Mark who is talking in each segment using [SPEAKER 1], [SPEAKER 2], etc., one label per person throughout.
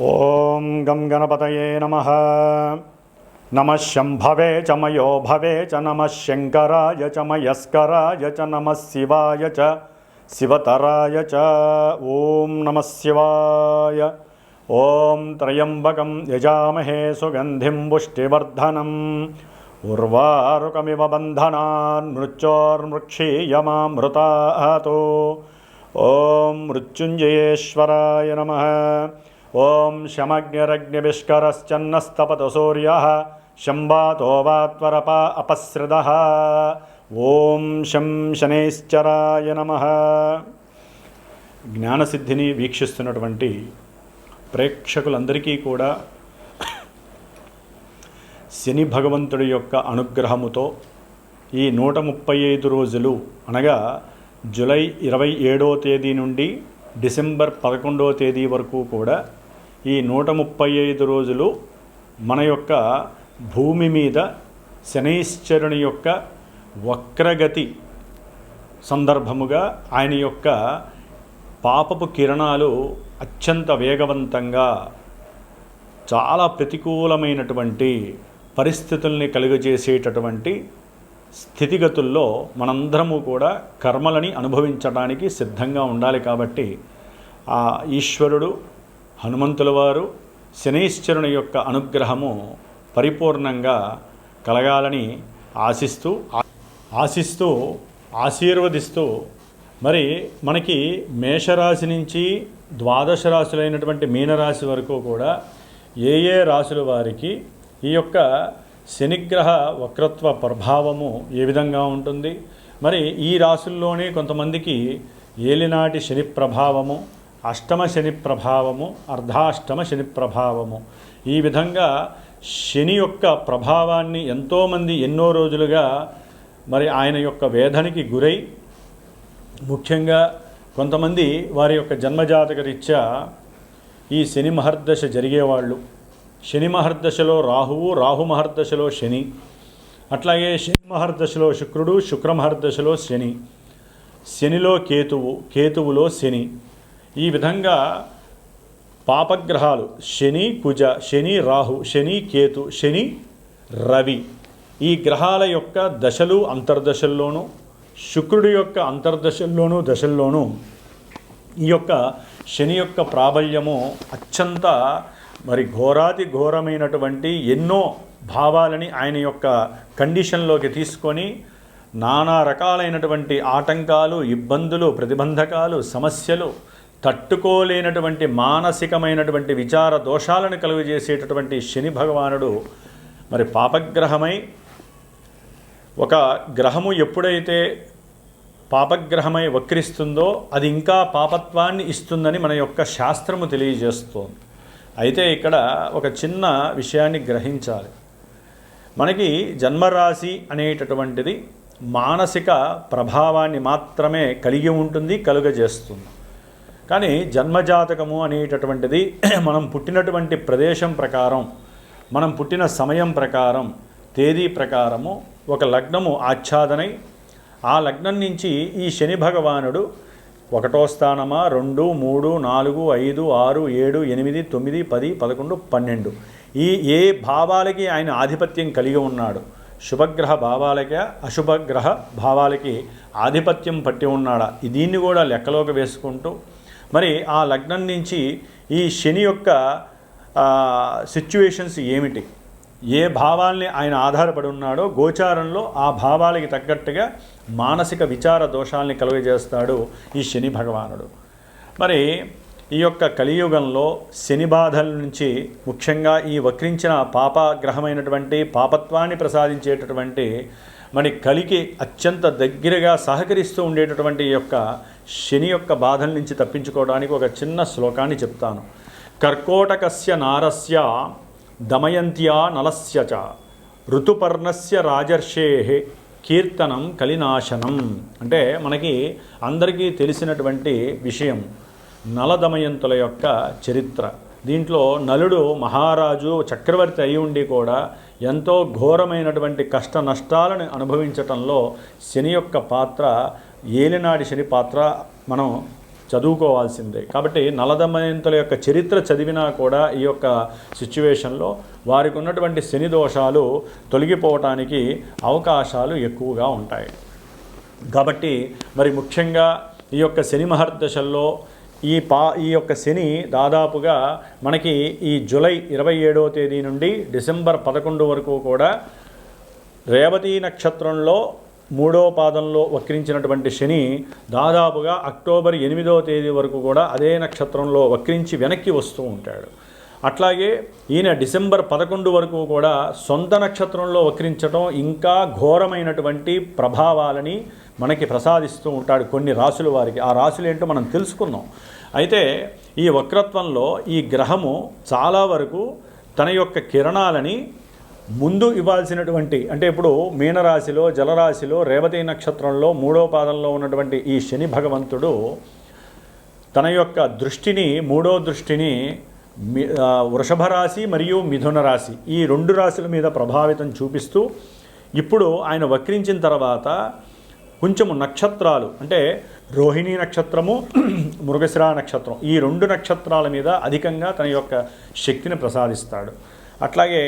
[SPEAKER 1] ఓం గం గణపతయే నమః. నమః శంభవే చ మయో భవే చ నమః శంకరాయ చ మయస్కరాయ చ నమః శివాయ చ శివతరాయ చ. ఓం నమః శివాయ. ఓం త్రయంబకం యజామహే సుగంధిం పుష్టివర్ధనం ఉర్వారుకమివ బంధనాన్ మృత్యోర్మృక్షీయమామృతాతో. ఓం మృత్యుంజయేశ్వరాయ నమః. ఓం శమగ్నిరగ్నివిష్కరశ్చన్నస్తపతు సూర్యః శంబాతో వాత్వరప అపసృదః. ఓం శం శనైశ్చరాయ నమః. జ్ఞానసిద్ధిని వీక్షిస్తున్నటువంటి ప్రేక్షకులందరికీ కూడా శని భగవంతుడి యొక్క అనుగ్రహముతో ఈ 135 రోజులు అనగా జూలై 27వ తేదీ నుండి డిసెంబర్ 11వ తేదీ వరకు కూడా ఈ 135 రోజులు మన యొక్క భూమి మీద శనైశ్చరుని యొక్క వక్రగతి సందర్భముగా ఆయన యొక్క పాపపు కిరణాలు అత్యంత వేగవంతంగా చాలా ప్రతికూలమైనటువంటి పరిస్థితుల్ని కలుగజేసేటటువంటి స్థితిగతుల్లో మనందరము కూడా కర్మలని అనుభవించడానికి సిద్ధంగా ఉండాలి. కాబట్టి ఆ ఈశ్వరుడు హనుమంతుల వారు శనైశ్చరుని యొక్క అనుగ్రహము పరిపూర్ణంగా కలగాలని ఆశిస్తూ ఆశీర్వదిస్తూ మరి మనకి మేషరాశి నుంచి ద్వాదశ రాశులైనటువంటి మీనరాశి వరకు కూడా ఏ ఏ రాశుల వారికి ఈ యొక్క శనిగ్రహ వక్రత్వ ప్రభావము ఏ విధంగా ఉంటుంది, మరి ఈ రాశుల్లోనే కొంతమందికి ఏలినాటి శని ప్రభావము, అష్టమ శని ప్రభావము, అర్ధాష్టమ శని ప్రభావము, ఈ విధంగా శని యొక్క ప్రభావాన్ని ఎంతోమంది ఎన్నో రోజులుగా మరి ఆయన యొక్క వేదనకి గురై, ముఖ్యంగా కొంతమంది వారి యొక్క జన్మజాతక రీత్యా ఈ శని మహర్దశ జరిగేవాళ్ళు, శని మహర్దశలో రాహువు, రాహు మహర్దశలో శని, అట్లాగే శని మహర్దశలో శుక్రుడు, శుక్ర మహర్దశలో శని, శనిలో కేతువు, కేతువులో శని, ఈ విధంగా పాపగ్రహాలు శని కుజ, శని రాహు, శని కేతు, శని రవి, ఈ గ్రహాల యొక్క దశలు అంతర్దశల్లోనూ, శుక్రుడి యొక్క అంతర్దశల్లోనూ దశల్లోనూ ఈ యొక్క శని యొక్క ప్రాబల్యము అత్యంత మరి ఘోరాతి ఘోరమైనటువంటి ఎన్నో భావాలని ఆయన యొక్క కండిషన్లోకి తీసుకొని నానా రకాలైనటువంటి ఆటంకాలు, ఇబ్బందులు, ప్రతిబంధకాలు, సమస్యలు, తట్టుకోలేనటువంటి మానసికమైనటువంటి విచార దోషాలను కలుగజేసేటటువంటి శని భగవానుడు మరి పాపగ్రహమై, ఒక గ్రహము ఎప్పుడైతే పాపగ్రహమై వక్రిస్తుందో అది ఇంకా పాపత్వాన్ని ఇస్తుందని మన యొక్క శాస్త్రము తెలియజేస్తోంది. అయితే ఇక్కడ ఒక చిన్న విషయాన్ని గ్రహించాలి. మనకి జన్మరాశి అనేటటువంటిది మానసిక ప్రభావాన్ని మాత్రమే కలిగి ఉంటుంది, కలుగజేస్తుంది. కానీ జన్మజాతకము అనేటటువంటిది మనం పుట్టినటువంటి ప్రదేశం ప్రకారం, మనం పుట్టిన సమయం ప్రకారం, తేదీ ప్రకారము ఒక లగ్నము ఆచ్ఛాదనై, ఆ లగ్నం నుంచి ఈ శని భగవానుడు 1వ స్థానమా, 2, 3, 4, 5, 6, 7, 8, 9, 10, 11, 12 ఈ ఏ భావాలకి ఆయన ఆధిపత్యం కలిగి ఉన్నాడు, శుభగ్రహ భావాలకి అశుభగ్రహ భావాలకి ఆధిపత్యం పట్టి ఉన్నాడా, దీన్ని కూడా లెక్కలోకి వేసుకుంటూ మరి ఆ లగ్నం నుంచి ఈ శని యొక్క సిచ్యువేషన్స్ ఏమిటి, ఏ భావాల్ని ఆయన ఆధారపడి ఉన్నాడో గోచారంలో ఆ భావాలకి తగ్గట్టుగా మానసిక విచార దోషాల్ని కలుగజేస్తాడు ఈ శని భగవానుడు. మరి ఈ యొక్క కలియుగంలో శని బాధల నుంచి ముఖ్యంగా ఈ వక్రించిన పాపగ్రహమైనటువంటి పాపత్వాన్ని ప్రసాదించేటటువంటి మరి కలికి అత్యంత దగ్గరగా సహకరిస్తూ ఉండేటటువంటి ఈ యొక్క శని యొక్క బాధల నుంచి తప్పించుకోవడానికి ఒక చిన్న శ్లోకాన్ని చెప్తాను. కర్కోటకస్య నారస్య దమయంత్యా నలస్య చ ఋతుపర్ణస్య రాజర్షేః కీర్తనం కలినాశనం. అంటే మనకి అందరికీ తెలిసినటువంటి విషయం నలదమయంతుల యొక్క చరిత్ర. దీంట్లో నలుడు మహారాజు చక్రవర్తి అయి ఉండి కూడా ఎంతో ఘోరమైనటువంటి కష్ట నష్టాలను అనుభవించటంలో శని యొక్క పాత్ర, ఏలినాడి శని పాత్ర మనం చదువుకోవాల్సిందే. కాబట్టి నలదమయంతుల యొక్క చరిత్ర చదివినా కూడా ఈ యొక్క సిచ్యువేషన్లో వారికి ఉన్నటువంటి శని దోషాలు తొలగిపోవటానికి అవకాశాలు ఎక్కువగా ఉంటాయి. కాబట్టి మరి ముఖ్యంగా ఈ యొక్క శని మహర్దశల్లో ఈ యొక్క శని దాదాపుగా మనకి ఈ జూలై 27వ తేదీ నుండి డిసెంబర్ 11 వరకు కూడా రేవతి నక్షత్రంలో 3వ పాదంలో వక్రించినటువంటి శని దాదాపుగా అక్టోబర్ 8వ తేదీ వరకు కూడా అదే నక్షత్రంలో వక్రించి వెనక్కి వస్తూ ఉంటాడు. అట్లాగే ఈయన డిసెంబర్ 11 వరకు కూడా సొంత నక్షత్రంలో వక్రించడం ఇంకా ఘోరమైనటువంటి ప్రభావాలని మనకి ప్రసాదిస్తూ ఉంటాడు కొన్ని రాశుల వారికి. ఆ రాశులు ఏంటో మనం తెలుసుకుందాం. అయితే ఈ వక్రత్వంలో ఈ గ్రహము చాలా వరకు తన యొక్క కిరణాలని ముందు ఇవ్వాల్సినటువంటి, అంటే ఇప్పుడు మీనరాశిలో జలరాశిలో రేవతి నక్షత్రంలో 3వ పాదంలో ఉన్నటువంటి ఈ శని భగవంతుడు తన యొక్క దృష్టిని 3వ దృష్టిని వృషభ రాశి మరియు మిథున రాశి ఈ 2 రాశుల మీద ప్రభావితం చూపిస్తూ ఇప్పుడు ఆయన వక్రించిన తర్వాత కొంచెము నక్షత్రాలు అంటే రోహిణీ నక్షత్రము మృగశిర నక్షత్రం ఈ 2 నక్షత్రాల మీద అధికంగా తన యొక్క శక్తిని ప్రసాదిస్తాడు. అట్లాగే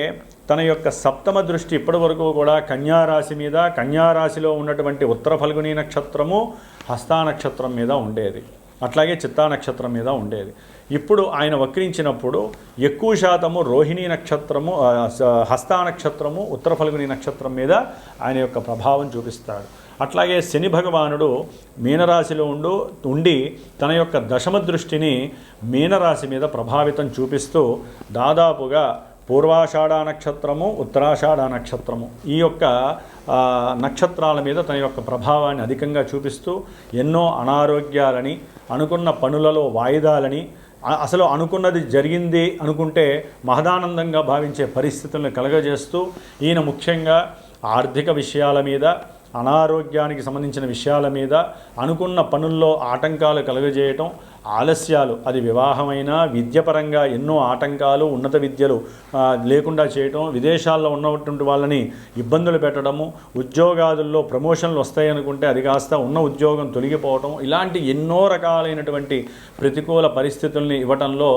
[SPEAKER 1] తన యొక్క సప్తమ దృష్టి ఇప్పటి వరకు కూడా కన్యారాశి మీద, కన్యారాశిలో ఉన్నటువంటి ఉత్తర ఫల్గుని నక్షత్రము హస్తా నక్షత్రం మీద ఉండేది, అట్లాగే చిత్తా నక్షత్రం మీద ఉండేది. ఇప్పుడు ఆయన వక్రించినప్పుడు ఎక్కువ శాతము రోహిణీ నక్షత్రము, హస్తా నక్షత్రము, ఉత్తర ఫల్గుని నక్షత్రం మీద ఆయన యొక్క ప్రభావం చూపిస్తాడు. అట్లాగే శని భగవానుడు మీనరాశిలో ఉండి తన యొక్క దశమ దృష్టిని మీనరాశి మీద ప్రభావితం చూపిస్తూ దాదాపుగా పూర్వాషాఢ నక్షత్రము, ఉత్తరాషాఢ నక్షత్రము ఈ యొక్క నక్షత్రాల మీద తన యొక్క ప్రభావాన్ని అధికంగా చూపిస్తూ ఎన్నో అనారోగ్యాలని, అనుకున్న పనులలో వాయిదాలని, అసలు అనుకున్నది జరిగింది అనుకుంటే మహదానందంగా భావించే పరిస్థితులను కలగజేస్తూ ఈయన ముఖ్యంగా ఆర్థిక విషయాల మీద, అనారోగ్యానికి సంబంధించిన విషయాల మీద, అనుకున్న పనుల్లో ఆటంకాలు కలుగజేయటం, ఆలస్యాలు, అది వివాహమైనా విద్యపరంగా ఎన్నో ఆటంకాలు, ఉన్నత విద్యలు లేకుండా చేయటం, విదేశాల్లో ఉన్నటువంటి వాళ్ళని ఇబ్బందులు పెట్టడము, ఉద్యోగాదుల్లో ప్రమోషన్లు వస్తాయనుకుంటే అది కాస్త ఉన్న ఉద్యోగం తొలగిపోవటం, ఇలాంటి ఎన్నో రకాలైనటువంటి ప్రతికూల పరిస్థితుల్ని ఇవ్వటంలో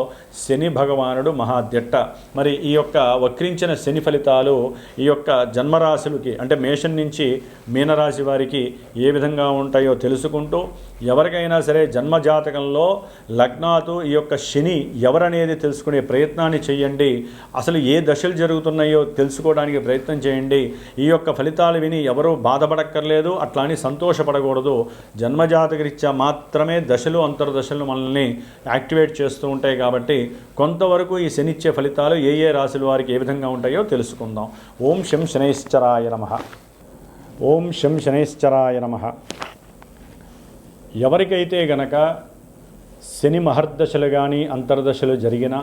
[SPEAKER 1] శని భగవానుడు మహాద్యట్ట. మరి ఈ యొక్క వక్రించిన శని ఫలితాలు ఈ యొక్క జన్మరాశులకి అంటే మేషం నుంచి మీనరాశి వారికి ఏ విధంగా ఉంటాయో తెలుసుకుంటూ ఎవరికైనా సరే జన్మజాతకంలో లగ్నాతు ఈ యొక్క శని ఎవరనేది తెలుసుకునే ప్రయత్నాన్ని చేయండి. అసలు ఏ దశలు జరుగుతున్నాయో తెలుసుకోవడానికి ప్రయత్నం చేయండి. ఈ యొక్క ఫలితాలు విని ఎవరూ బాధపడక్కర్లేదు, అట్లా అని సంతోషపడకూడదు. జన్మజాతకరీత్యా మాత్రమే దశలు అంతర్దశలు మనల్ని యాక్టివేట్ చేస్తూ ఉంటాయి. కాబట్టి కొంతవరకు ఈ శని ఇచ్చే ఫలితాలు ఏ రాశుల వారికి ఏ విధంగా ఉంటాయో తెలుసుకుందాం. ఓం శం శనైశ్చరాయ నమః. ఓం శం శనైశ్చరాయ నమః. ఎవరికైతే గనక శని మహర్దశలు కానీ అంతర్దశలు జరిగిన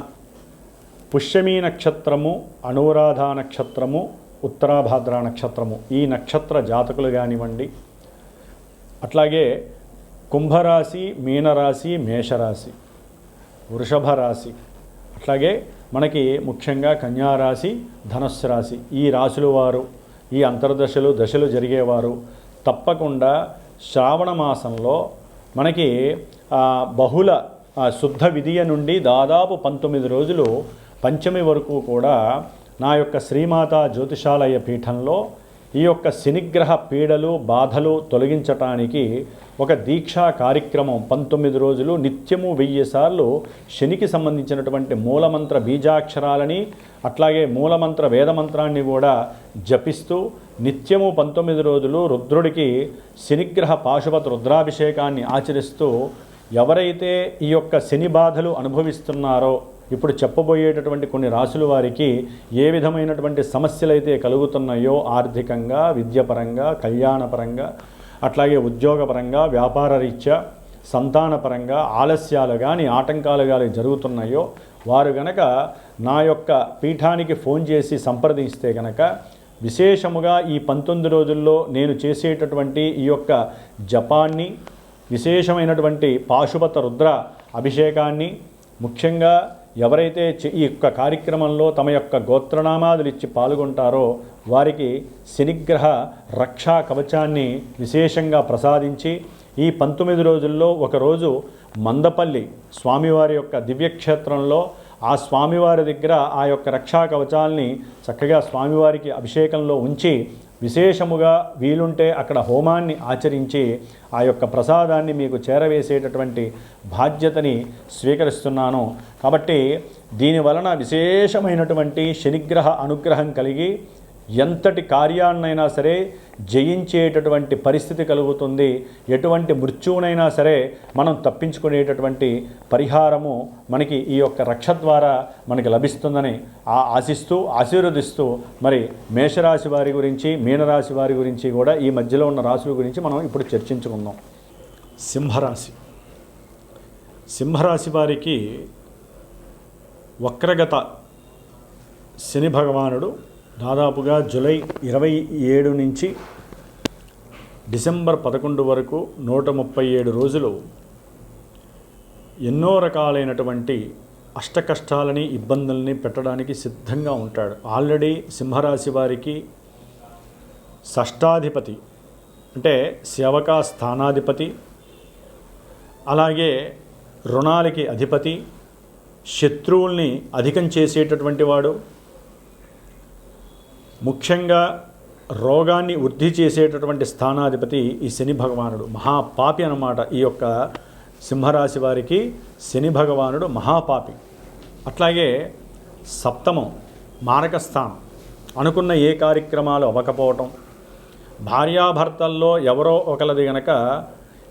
[SPEAKER 1] పుష్యమీ నక్షత్రము, అనురాధ నక్షత్రము, ఉత్తరాభాద్ర నక్షత్రము ఈ నక్షత్ర జాతకులు కానివ్వండి, అట్లాగే కుంభరాశి, మీనరాశి, మేషరాశి, వృషభ రాశి, అట్లాగే మనకి ముఖ్యంగా కన్యారాశి, ధనుస్సు రాశి ఈ రాశుల వారు ఈ అంతర్దశలు దశలు జరిగేవారు తప్పకుండా శ్రావణ మాసంలో మనకి బహుళ శుద్ధ విధియ నుండి దాదాపు 19 రోజులు పంచమి వరకు కూడా నా యొక్క శ్రీమాతా జ్యోతిషాలయ పీఠంలో ఈ యొక్క శనిగ్రహ పీడలు బాధలు తొలగించటానికి ఒక దీక్షా కార్యక్రమం 19 రోజులు నిత్యము 1000 సార్లు శనికి సంబంధించినటువంటి మూలమంత్ర బీజాక్షరాలని అట్లాగే మూలమంత్ర వేదమంత్రాన్ని కూడా జపిస్తూ నిత్యము 19 రోజులు రుద్రుడికి శనిగ్రహ పాశుపత రుద్రాభిషేకాన్ని ఆచరిస్తూ ఎవరైతే ఈ యొక్క శని బాధలు అనుభవిస్తున్నారో ఇప్పుడు చెప్పబోయేటటువంటి కొన్ని రాశుల వారికి ఏ విధమైనటువంటి సమస్యలైతే కలుగుతున్నాయో ఆర్థికంగా, విద్యపరంగా, కళ్యాణపరంగా, అట్లాగే ఉద్యోగపరంగా, వ్యాపార రీత్యా, సంతానపరంగా ఆలస్యాలు కానీ ఆటంకాలు కానీ జరుగుతున్నాయో వారు గనక నా యొక్క పీఠానికి ఫోన్ చేసి సంప్రదిస్తే గనక విశేషముగా ఈ 19 రోజుల్లో నేను చేసేటటువంటి ఈ యొక్క జపాన్ని, విశేషమైనటువంటి పాశుపత రుద్ర అభిషేకాన్ని ముఖ్యంగా ఎవరైతే ఈ యొక్క కార్యక్రమంలో తమ యొక్క గోత్రనామాదులు ఇచ్చి పాల్గొంటారో వారికి శనిగ్రహ రక్షా కవచాన్ని విశేషంగా ప్రసాదించి ఈ 19 రోజుల్లో ఒకరోజు మందపల్లి స్వామివారి యొక్క దివ్యక్షేత్రంలో ఆ స్వామివారి దగ్గర ఆ యొక్క రక్షా కవచాల్ని చక్కగా స్వామివారికి అభిషేకంలో ఉంచి విశేషముగా వీలుంటే అక్కడ హోమాన్ని ఆచరించి ఆ యొక్క ప్రసాదాన్ని మీకు చేరవేసేటటువంటి బాధ్యతని స్వీకరిస్తున్నాను. కాబట్టి దీని వలన విశేషమైనటువంటి శనిగ్రహ అనుగ్రహం కలిగి ఎంతటి కార్యాన్నైనా సరే జయించేటటువంటి పరిస్థితి కలుగుతుంది. ఎటువంటి మృత్యువునైనా సరే మనం తప్పించుకునేటటువంటి పరిహారము మనకి ఈ యొక్క రక్ష ద్వారా మనకి లభిస్తుందని ఆశిస్తూ ఆశీర్వదిస్తూ మరి మేషరాశి వారి గురించి మీనరాశి వారి గురించి కూడా ఈ మధ్యలో ఉన్న రాశుల గురించి మనం ఇప్పుడు చర్చించుకుందాం. సింహరాశి వారికి వక్రగత శని భగవానుడు దాదాపుగా జూలై 27 నుంచి డిసెంబర్ 11 వరకు 137 రోజులు ఎన్నో రకాలైనటువంటి అష్టకష్టాలని ఇబ్బందుల్ని పెట్టడానికి సిద్ధంగా ఉంటాడు. ఆల్రెడీ సింహరాశి వారికి షష్టాధిపతి అంటే సేవకా స్థానాధిపతి, అలాగే రుణాలకి అధిపతి, శత్రువుల్ని అధికం చేసేటటువంటి వాడు, ముఖ్యంగా రోగాన్ని వృద్ధి చేసేటటువంటి స్థానాధిపతి ఈ శని భగవానుడు. మహాపాపి అన్నమాట. ఈ యొక్క సింహరాశి వారికి శని భగవానుడు మహాపాపి. అట్లాగే సప్తమం మారకస్థానం, అనుకున్న ఏ కార్యక్రమాలు అవ్వకపోవటం, భార్యాభర్తల్లో ఎవరో ఒకరిది గనక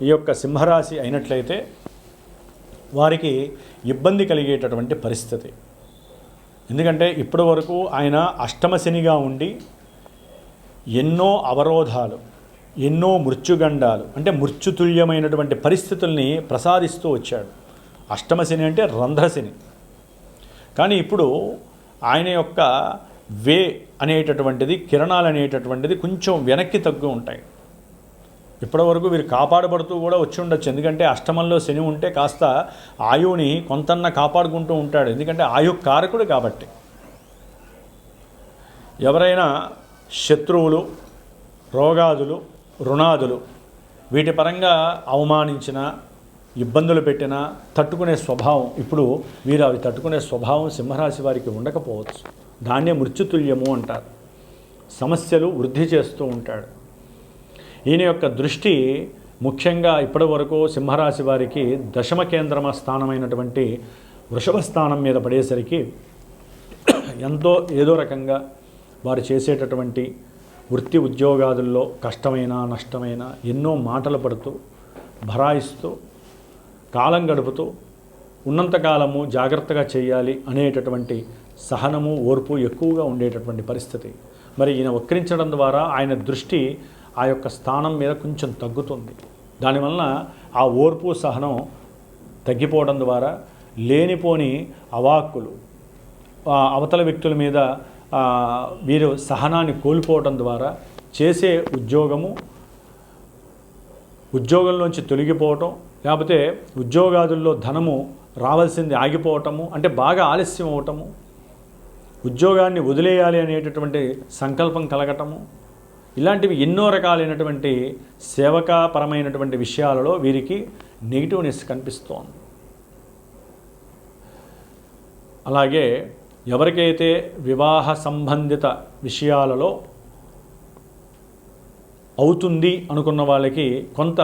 [SPEAKER 1] ఈ యొక్క సింహరాశి అయినట్లయితే వారికి ఇబ్బంది కలిగేటటువంటి పరిస్థితి. ఎందుకంటే ఇప్పటి వరకు ఆయన అష్టమ శనిగా ఉండి ఎన్నో అవరోధాలు, ఎన్నో మృత్యుగండాలు అంటే మృత్యుతుల్యమైనటువంటి పరిస్థితుల్ని ప్రసాదిస్తూ వచ్చాడు. అష్టమ శని అంటే రంధ్రశని. కానీ ఇప్పుడు ఆయన యొక్క వే అనేటటువంటిది, కిరణాలు అనేటటువంటిది కొంచెం వెనక్కి తగ్గు ఉంటాయి. ఇప్పటివరకు వీరు కాపాడబడుతూ కూడా వచ్చి ఉండొచ్చు. ఎందుకంటే అష్టమంలో శని ఉంటే కాస్త ఆయువుని కొంతన్న కాపాడుకుంటూ ఉంటాడు. ఎందుకంటే ఆయు కారకుడు కాబట్టి. ఎవరైనా శత్రువులు, రోగాదులు, రుణాదులు వీటి పరంగా అవమానించిన, ఇబ్బందులు పెట్టినా తట్టుకునే స్వభావం, ఇప్పుడు వీరు అవి తట్టుకునే స్వభావం సింహరాశి వారికి ఉండకపోవచ్చు. దాన్నే మృత్యుతుల్యము అంటారు. సమస్యలు వృద్ధి చేస్తూ ఉంటాడు. ఈయన యొక్క దృష్టి ముఖ్యంగా ఇప్పటి వరకు సింహరాశి వారికి దశమ కేంద్రమ స్థానమైనటువంటి వృషభ స్థానం మీద పడేసరికి ఎంతో ఏదో రకంగా వారు చేసేటటువంటి వృత్తి ఉద్యోగాదుల్లో కష్టమైన నష్టమైన ఎన్నో మాటలు పడుతూ భరాయిస్తూ కాలం గడుపుతూ ఉన్నంతకాలము జాగ్రత్తగా చేయాలి అనేటటువంటి సహనము, ఓర్పు ఎక్కువగా ఉండేటటువంటి పరిస్థితి. మరి ఈయన వక్రించడం ద్వారా ఆయన దృష్టి ఆ యొక్క స్థానం మీద కొంచెం తగ్గుతుంది. దానివలన ఆ ఓర్పు సహనం తగ్గిపోవడం ద్వారా లేనిపోని అవాక్కులు, అవతల వ్యక్తుల మీద వీరు సహనాన్ని కోల్పోవడం ద్వారా చేసే ఉద్యోగంలోంచి తొలగిపోవటం, లేకపోతే ఉద్యోగాదుల్లో ధనము రావాల్సింది ఆగిపోవటము, అంటే బాగా ఆలస్యం అవటము, ఉద్యోగాన్ని వదిలేయాలి అనేటటువంటి సంకల్పం కలగటము, ఇలాంటివి ఎన్నో రకాలైనటువంటి సేవకాపరమైనటువంటి విషయాలలో వీరికి నెగిటివ్నెస్ కనిపిస్తోంది. అలాగే ఎవరికైతే వివాహ సంబంధిత విషయాలలో అవుతుంది అనుకున్న వాళ్ళకి కొంత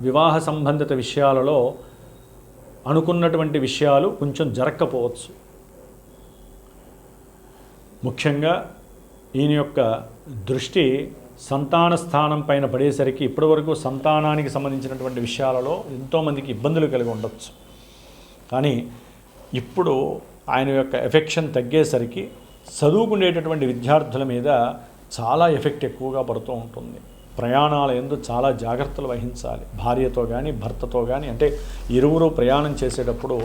[SPEAKER 1] వివాహ సంబంధిత విషయాలలో అనుకున్నటువంటి విషయాలు కొంచెం జరగకపోవచ్చు. ముఖ్యంగా ఈయన యొక్క దృష్టి సంతాన స్థానం పైన పడేసరికి ఇప్పటివరకు సంతానానికి సంబంధించినటువంటి విషయాలలో ఎంతోమందికి ఇబ్బందులు కలిగి ఉండొచ్చు. కానీ ఇప్పుడు ఆయన యొక్క ఎఫెక్షన్ తగ్గేసరికి చదువుకునేటటువంటి విద్యార్థుల మీద చాలా ఎఫెక్ట్ ఎక్కువగా పడుతూ ఉంటుంది. ప్రయాణాల యందు చాలా జాగ్రత్తలు వహించాలి. భార్యతో కానీ భర్తతో కానీ, అంటే ఇరువురు ప్రయాణం చేసేటప్పుడు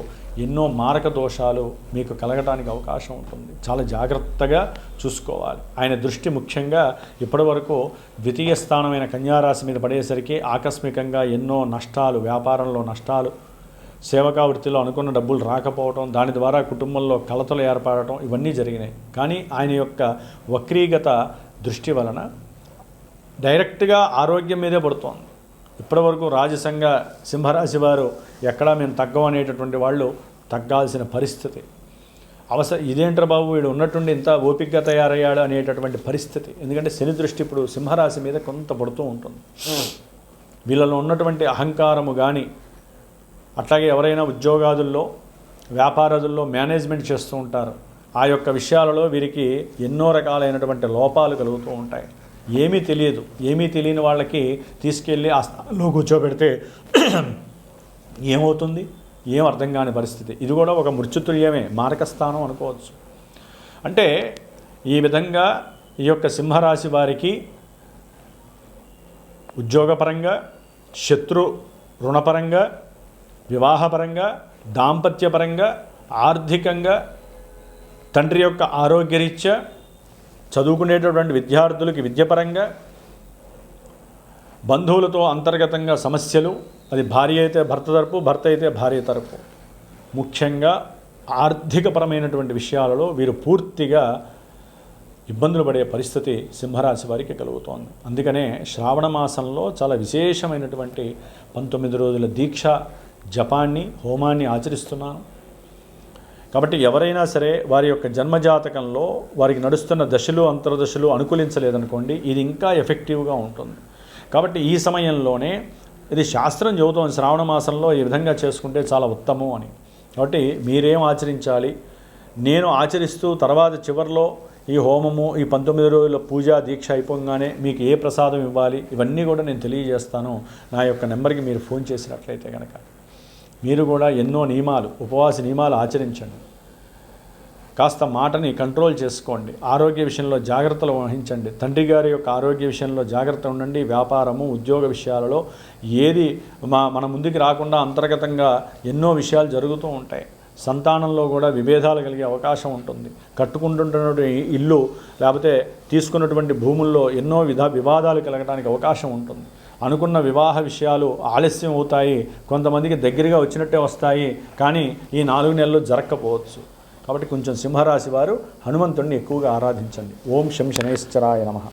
[SPEAKER 1] ఎన్నో మారక దోషాలు మీకు కలగడానికి అవకాశం ఉంటుంది. చాలా జాగ్రత్తగా చూసుకోవాలి. ఆయన దృష్టి ముఖ్యంగా ఇప్పటివరకు ద్వితీయ స్థానమైన కన్యారాశి మీద పడేసరికి ఆకస్మికంగా ఎన్నో నష్టాలు, వ్యాపారంలో నష్టాలు, సేవకా వృత్తిలో అనుకున్న డబ్బులు రాకపోవడం, దాని ద్వారా కుటుంబంలో కలతలు ఏర్పడటం, ఇవన్నీ జరిగినాయి. కానీ ఆయన యొక్క వక్రీగత దృష్టి వలన డైరెక్ట్గా ఆరోగ్యం మీదే పడుతోంది. ఇప్పటివరకు రాజసంగ సింహరాశి వారు ఎక్కడా మేము తగ్గం అనేటటువంటి వాళ్ళు తగ్గాల్సిన పరిస్థితి. ఇదేంట్రా బాబు వీడు ఉన్నట్టుండి ఇంత ఓపికగా తయారయ్యాడు అనేటటువంటి పరిస్థితి. ఎందుకంటే శని దృష్టి ఇప్పుడు సింహరాశి మీద కొంత పడుతూ ఉంటుంది. వీళ్ళలో ఉన్నటువంటి అహంకారము కానీ, అట్లాగే ఎవరైనా ఉద్యోగాదుల్లో వ్యాపారాదుల్లో మేనేజ్మెంట్ చేస్తూ ఉంటారు, ఆ యొక్క విషయాలలో వీరికి ఎన్నో రకాలైనటువంటి లోపాలు కలుగుతూ ఉంటాయి. ఏమీ తెలియదు. ఏమీ తెలియని వాళ్ళకి తీసుకెళ్ళి ఆ స్థానంలో కూర్చోబెడితే ఏమవుతుంది, ఏం అర్థం కాని పరిస్థితి. ఇది కూడా ఒక మృత్యుతుల్యమే, మారకస్థానం అనుకోవచ్చు. అంటే ఈ విధంగా ఈ యొక్క సింహరాశి వారికి ఉద్యోగపరంగా, శత్రు రుణపరంగా, వివాహపరంగా, దాంపత్యపరంగా, ఆర్థికంగా, తండ్రి యొక్క ఆరోగ్యరీత్యా, చదువుకునేటటువంటి విద్యార్థులకి విద్యపరంగా, బంధువులతో అంతర్గతంగా సమస్యలు, అది భార్య అయితే భర్త తరపు, భర్త అయితే భార్య తరపు, ముఖ్యంగా ఆర్థికపరమైనటువంటి విషయాలలో వీరు పూర్తిగా ఇబ్బందులు పడే పరిస్థితి సింహరాశి వారికి కలుగుతోంది. అందుకనే శ్రావణ మాసంలో చాలా విశేషమైనటువంటి 19 రోజుల దీక్ష జపాన్ని, హోమాన్ని ఆచరిస్తున్నాను. కాబట్టి ఎవరైనా సరే వారి యొక్క జన్మజాతకంలో వారికి నడుస్తున్న దశలు అంతర్దశలు అనుకూలించలేదనుకోండి, ఇది ఇంకా ఎఫెక్టివ్గా ఉంటుంది. కాబట్టి ఈ సమయంలోనే ఇది శాస్త్రం చెబుతోంది, శ్రావణ మాసంలో ఈ విధంగా చేసుకుంటే చాలా ఉత్తమం అని. కాబట్టి మీరేం ఆచరించాలి, నేను ఆచరిస్తూ తర్వాత చివరిలో ఈ హోమము, ఈ 19 రోజుల పూజా దీక్ష అయిపోగానే మీకు ఏ ప్రసాదం ఇవ్వాలి, ఇవన్నీ కూడా నేను తెలియజేస్తాను. నా యొక్క నెంబర్కి మీరు ఫోన్ చేసినట్లయితే కనుక మీరు కూడా ఎన్నో నియమాలు, ఉపవాస నియమాలు ఆచరించండి. కాస్త మాటని కంట్రోల్ చేసుకోండి. ఆరోగ్య విషయంలో జాగ్రత్తలు వహించండి. తండ్రి గారి యొక్క ఆరోగ్య విషయంలో జాగ్రత్త ఉండండి. వ్యాపారము, ఉద్యోగ విషయాలలో ఏది మన ముందుకు రాకుండా అంతర్గతంగా ఎన్నో విషయాలు జరుగుతూ ఉంటాయి. సంతానంలో కూడా విభేదాలు కలిగే అవకాశం ఉంటుంది. కట్టుకుంటున్నటువంటి ఇల్లు లేకపోతే తీసుకున్నటువంటి భూముల్లో ఎన్నో వివాదాలు కలగడానికి అవకాశం ఉంటుంది. అనుకున్న వివాహ విషయాలు ఆలస్యం అవుతాయి, కొంతమందికి దగ్గరగా వచ్చినట్టే వస్తాయి, కానీ ఈ 4 నెలలు జరగకపోవచ్చు. కాబట్టి కొంచెం సింహరాశి వారు హనుమంతుడిని ఎక్కువగా ఆరాధించండి. ఓం శం శనేశ్వరాయ నమః.